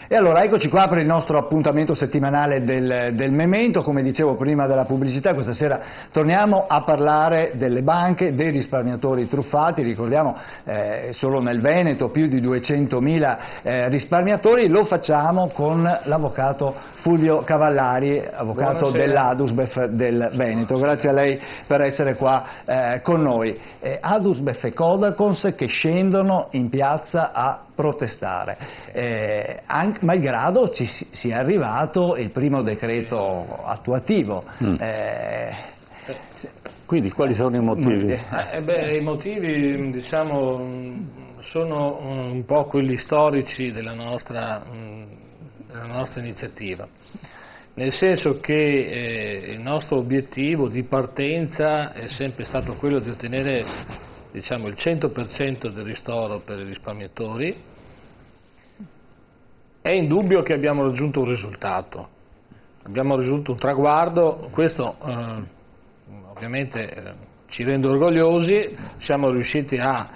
E allora eccoci qua per il nostro appuntamento settimanale del Memento. Come dicevo prima della pubblicità, questa sera torniamo a parlare delle banche, dei risparmiatori truffati. Ricordiamo solo nel Veneto più di 200.000 risparmiatori. Lo facciamo con l'avvocato Fulvio Cavallari, avvocato dell'Adusbef del Veneto. Grazie a lei per essere qua con noi. Adusbef e Codacons che scendono in piazza a protestare, malgrado ci sia arrivato il primo decreto attuativo. Quindi quali sono i motivi? I motivi, diciamo, sono un po' quelli storici della nostra iniziativa, nel senso che il nostro obiettivo di partenza è sempre stato quello di ottenere, diciamo, il 100% del ristoro per i risparmiatori. È indubbio che abbiamo raggiunto un risultato, abbiamo raggiunto un traguardo, questo ovviamente ci rende orgogliosi. Siamo riusciti a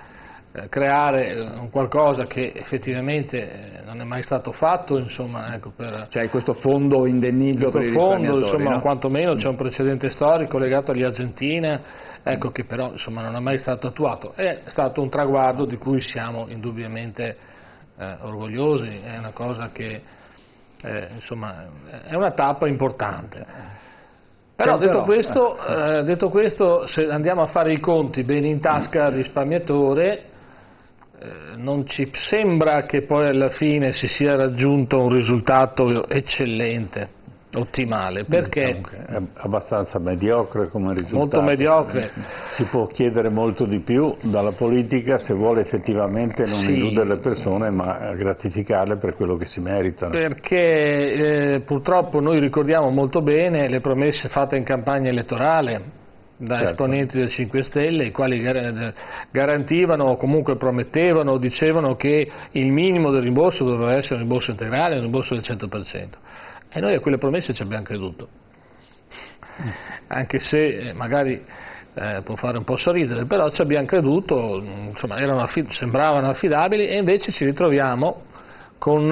creare un qualcosa che effettivamente non è mai stato fatto, insomma, ecco, cioè questo fondo indennizzo per i risparmiatori, insomma, no? Quantomeno c'è un precedente storico legato agli Argentina, ecco, che però insomma non è mai stato attuato. È stato un traguardo di cui siamo indubbiamente orgogliosi, è una cosa che insomma è una tappa importante. Però detto questo, se andiamo a fare i conti bene in tasca al risparmiatore, non ci sembra che poi alla fine si sia raggiunto un risultato eccellente, ottimale, perché è abbastanza mediocre come risultato. Molto mediocre. Si può chiedere molto di più dalla politica se vuole effettivamente non illudere le persone, ma gratificarle per quello che si meritano. Perché purtroppo noi ricordiamo molto bene le promesse fatte in campagna elettorale da esponenti del 5 Stelle, i quali garantivano o comunque promettevano o dicevano che il minimo del rimborso doveva essere un rimborso integrale, un rimborso del 100%. E noi a quelle promesse ci abbiamo creduto, anche se magari può fare un po' sorridere, però ci abbiamo creduto, insomma, sembravano affidabili, e invece ci ritroviamo con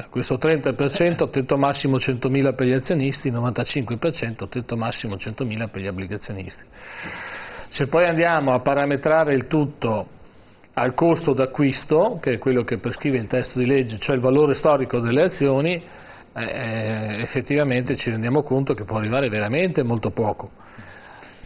questo 30% tetto massimo 100.000 per gli azionisti, 95% tetto massimo 100.000 per gli obbligazionisti. Se poi andiamo a parametrare il tutto al costo d'acquisto, che è quello che prescrive il testo di legge, cioè il valore storico delle azioni, effettivamente ci rendiamo conto che può arrivare veramente molto poco.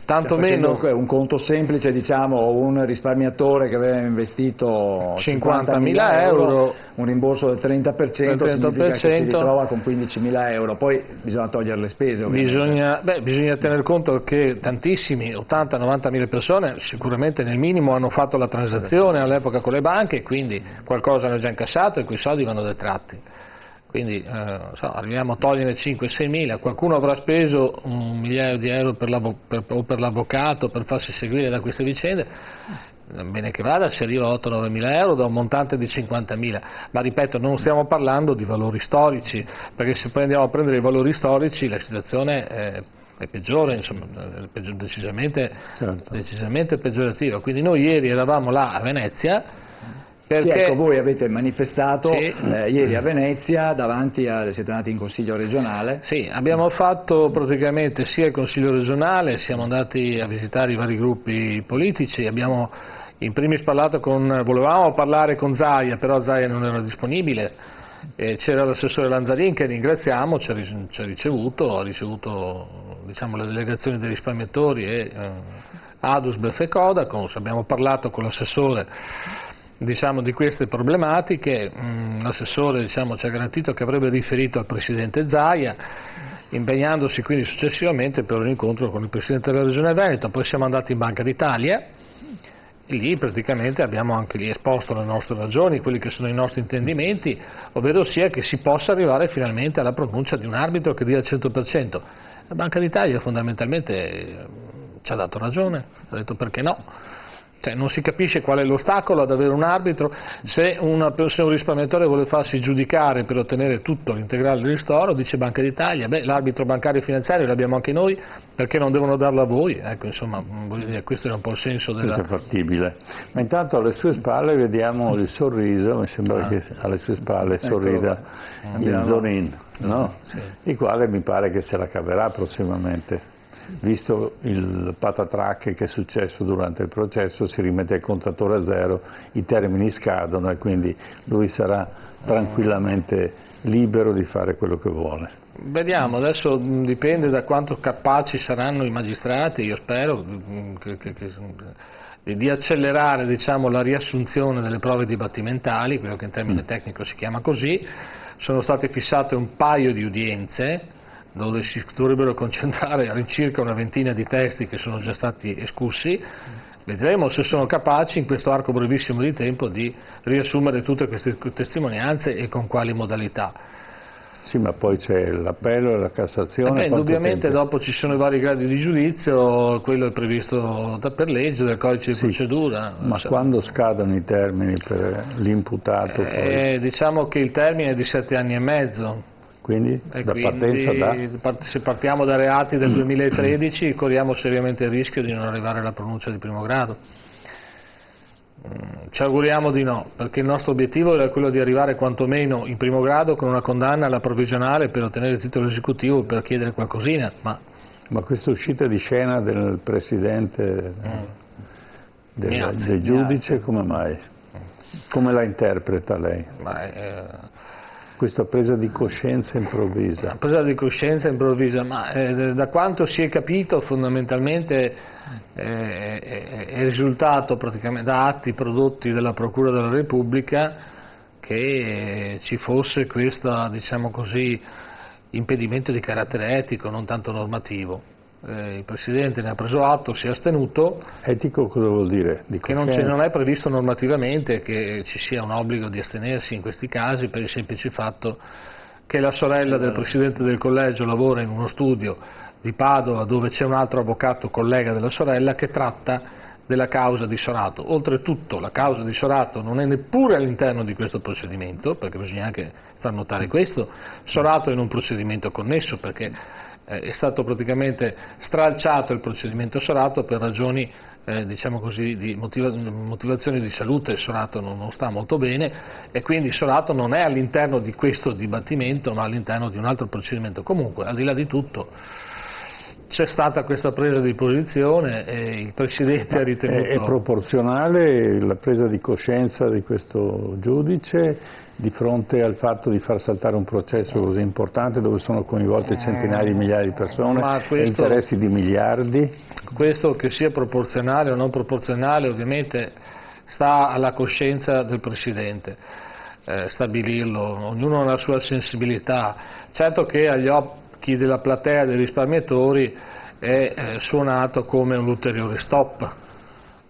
Tanto meno un conto semplice, diciamo, un risparmiatore che aveva investito 50.000 euro, un rimborso del 30%, significa che si ritrova con 15.000 euro, poi bisogna togliere le spese ovviamente. Bisogna tener conto che tantissimi, 80-90.000 persone sicuramente nel minimo hanno fatto la transazione all'epoca con le banche, quindi qualcosa hanno già incassato e quei soldi vanno detratti. Quindi arriviamo a togliere 5-6 mila, qualcuno avrà speso 1 migliaio di euro per l'avvocato per farsi seguire da queste vicende, bene che vada, si arriva a 8-9 mila euro da un montante di 50.000, ma ripeto, non stiamo parlando di valori storici, perché se poi andiamo a prendere i valori storici la situazione è peggiore, insomma, decisamente peggiorativa. Quindi noi ieri eravamo là a Venezia. Perché ecco, voi avete manifestato ieri a Venezia siete andati in Consiglio regionale? Sì, abbiamo fatto praticamente sia il Consiglio regionale, siamo andati a visitare i vari gruppi politici, abbiamo in primis volevamo parlare con Zaia, però Zaia non era disponibile, c'era l'assessore Lanzarin che ringraziamo, ci ha ricevuto, diciamo, la delegazione dei risparmiatori e Adusbef e Codacons, abbiamo parlato con l'assessore, diciamo, di queste problematiche. L'assessore, diciamo, ci ha garantito che avrebbe riferito al Presidente Zaia, impegnandosi quindi successivamente per un incontro con il Presidente della Regione Veneto. Poi siamo andati in Banca d'Italia e lì praticamente abbiamo anche lì esposto le nostre ragioni, quelli che sono i nostri intendimenti, ovvero sia che si possa arrivare finalmente alla pronuncia di un arbitro che dia il 100%. La Banca d'Italia fondamentalmente ci ha dato ragione, ha detto perché no. Cioè, non si capisce qual è l'ostacolo ad avere un arbitro. Se un risparmiatore vuole farsi giudicare per ottenere tutto l'integrale del ristoro, dice Banca d'Italia, beh, l'arbitro bancario e finanziario l'abbiamo anche noi, perché non devono darlo a voi? Ecco, insomma, voglio dire, questo era un po' il senso della... Questo è fattibile. Ma intanto alle sue spalle vediamo il sorriso, mi sembra che alle sue spalle sorrida il Zorin, no? Sì. Il quale mi pare che se la caverà prossimamente. Visto il patatrac che è successo durante il processo, si rimette il contatore a zero, i termini scadono e quindi lui sarà tranquillamente libero di fare quello che vuole. Vediamo, adesso dipende da quanto capaci saranno i magistrati, io spero di accelerare, diciamo, la riassunzione delle prove dibattimentali, quello che in termine tecnico si chiama così. Sono state fissate un paio di udienze dove si dovrebbero concentrare all'incirca una ventina di testi che sono già stati escussi. Vedremo se sono capaci in questo arco brevissimo di tempo di riassumere tutte queste testimonianze e con quali modalità. Sì, ma poi c'è l'appello e la Cassazione. Indubbiamente dopo ci sono i vari gradi di giudizio, quello è previsto per legge del codice di procedura. Ma quando scadono i termini per l'imputato? Diciamo che il termine è di 7 anni e mezzo. Quindi Se partiamo da reati del 2013 corriamo seriamente il rischio di non arrivare alla pronuncia di primo grado. Ci auguriamo di no, perché il nostro obiettivo era quello di arrivare quantomeno in primo grado con una condanna alla provvisionale per ottenere il titolo esecutivo per chiedere qualcosina. Ma questa uscita di scena del presidente del giudice, come mai? Come la interpreta lei? Questa presa di coscienza improvvisa. Presa di coscienza improvvisa, ma da quanto si è capito fondamentalmente è risultato praticamente da atti prodotti dalla Procura della Repubblica che ci fosse questo, diciamo così, impedimento di carattere etico, non tanto normativo. Il Presidente ne ha preso atto, si è astenuto. Etico cosa vuol dire? Che non è previsto normativamente che ci sia un obbligo di astenersi in questi casi, per il semplice fatto che la sorella del Presidente del Collegio lavora in uno studio di Padova dove c'è un altro avvocato collega della sorella che tratta della causa di Sorato. Oltretutto la causa di Sorato non è neppure all'interno di questo procedimento, perché bisogna anche far notare questo. Sorato è in un procedimento connesso perché è stato praticamente stralciato il procedimento Sorato per ragioni diciamo così, di motivazioni di salute. Sorato non sta molto bene e quindi Sorato non è all'interno di questo dibattimento ma all'interno di un altro procedimento. Comunque, al di là di tutto, c'è stata questa presa di posizione e il Presidente ha ritenuto... È proporzionale la presa di coscienza di questo giudice di fronte al fatto di far saltare un processo così importante dove sono coinvolte centinaia di migliaia di persone e interessi di miliardi? Questo, che sia proporzionale o non proporzionale, ovviamente sta alla coscienza del Presidente stabilirlo, ognuno ha la sua sensibilità. Certo che agli occhi della platea dei risparmiatori è suonato come un ulteriore stop.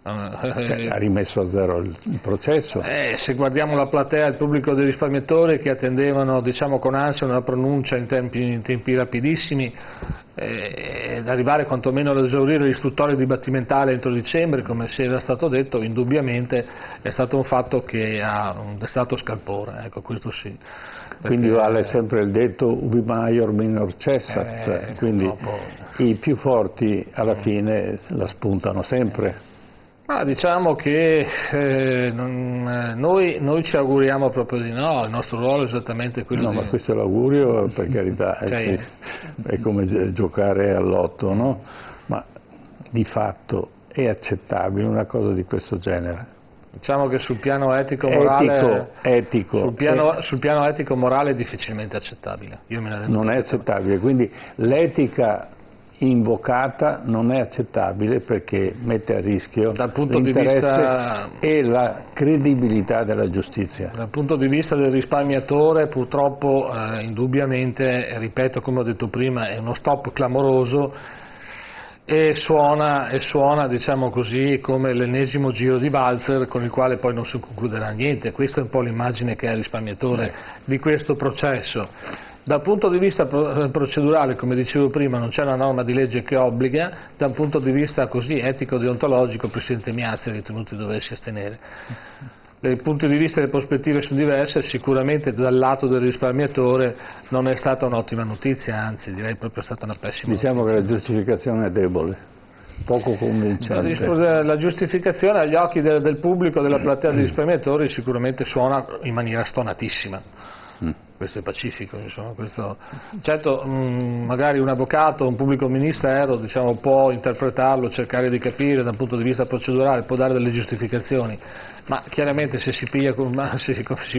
Ha rimesso a zero il processo. Se guardiamo la platea, il pubblico dei risparmiatori che attendevano, diciamo, con ansia una pronuncia in tempi rapidissimi, ed arrivare quantomeno ad esaurire l'istruttoria dibattimentale entro dicembre, come si era stato detto, indubbiamente è stato un fatto che ha destato scalpore, ecco, questo sì. Quindi vale sempre il detto ubi maior minor cessat, quindi i più forti alla fine la spuntano sempre. Diciamo che noi ci auguriamo proprio di no, il nostro ruolo è esattamente quello ma questo è l'augurio, per carità, sì. È come giocare all'otto, no? Ma di fatto è accettabile una cosa di questo genere? Diciamo che sul piano etico-morale sul piano etico-morale è difficilmente accettabile. Io me ne rendo non è accettabile, quindi l'etica invocata non è accettabile perché mette a rischio l'interesse e la credibilità della giustizia. Dal punto di vista del risparmiatore, purtroppo indubbiamente, ripeto come ho detto prima, è uno stop clamoroso e suona diciamo così come l'ennesimo giro di valzer con il quale poi non si concluderà niente. Questa è un po' l'immagine che ha il risparmiatore di questo processo. Dal punto di vista procedurale, come dicevo prima, non c'è una norma di legge che obbliga, da un punto di vista così etico-deontologico il Presidente Miazzi ha ritenuto di doversi astenere. Dai punti di vista e le prospettive sono diverse, sicuramente dal lato del risparmiatore non è stata un'ottima notizia, anzi direi proprio stata una pessima Diciamo notizia. che la giustificazione è debole, poco convincente. La giustificazione agli occhi del pubblico, della platea dei risparmiatori, sicuramente suona in maniera stonatissima. Questo è pacifico, insomma, certo magari un avvocato, un pubblico ministero diciamo, può interpretarlo, cercare di capire dal punto di vista procedurale, può dare delle giustificazioni, ma chiaramente se si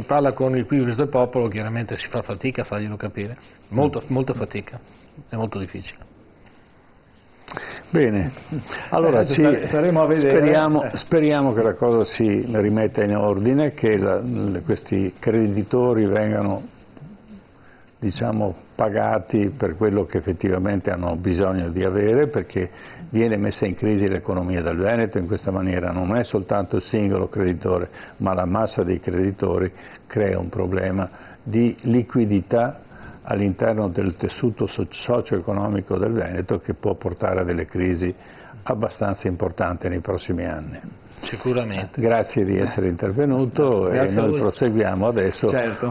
parla con il quiris del popolo chiaramente si fa fatica a farglielo capire, molta fatica, è molto difficile. Bene, allora staremo a vedere. Speriamo che la cosa si rimetta in ordine, che questi creditori vengano diciamo, pagati per quello che effettivamente hanno bisogno di avere, perché viene messa in crisi l'economia del Veneto in questa maniera, non è soltanto il singolo creditore, ma la massa dei creditori crea un problema di liquidità all'interno del tessuto socio-economico del Veneto che può portare a delle crisi abbastanza importanti nei prossimi anni. Sicuramente. Grazie di essere intervenuto e noi proseguiamo adesso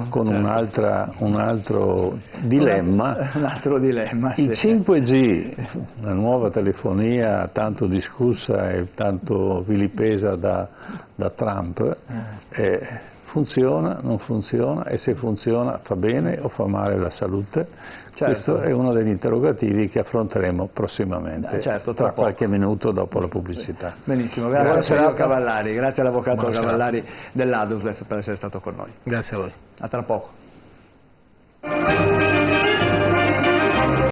con un altro dilemma. Un altro dilemma, Il 5G, la nuova telefonia tanto discussa e tanto vilipesa da Trump, funziona, non funziona e se funziona fa bene o fa male alla salute? Questo è uno degli interrogativi che affronteremo prossimamente, tra qualche minuto dopo la pubblicità. Benissimo, grazie a Cavallari, grazie all'avvocato Cavallari dell'ADUSBEF per essere stato con noi. Grazie a voi. A tra poco.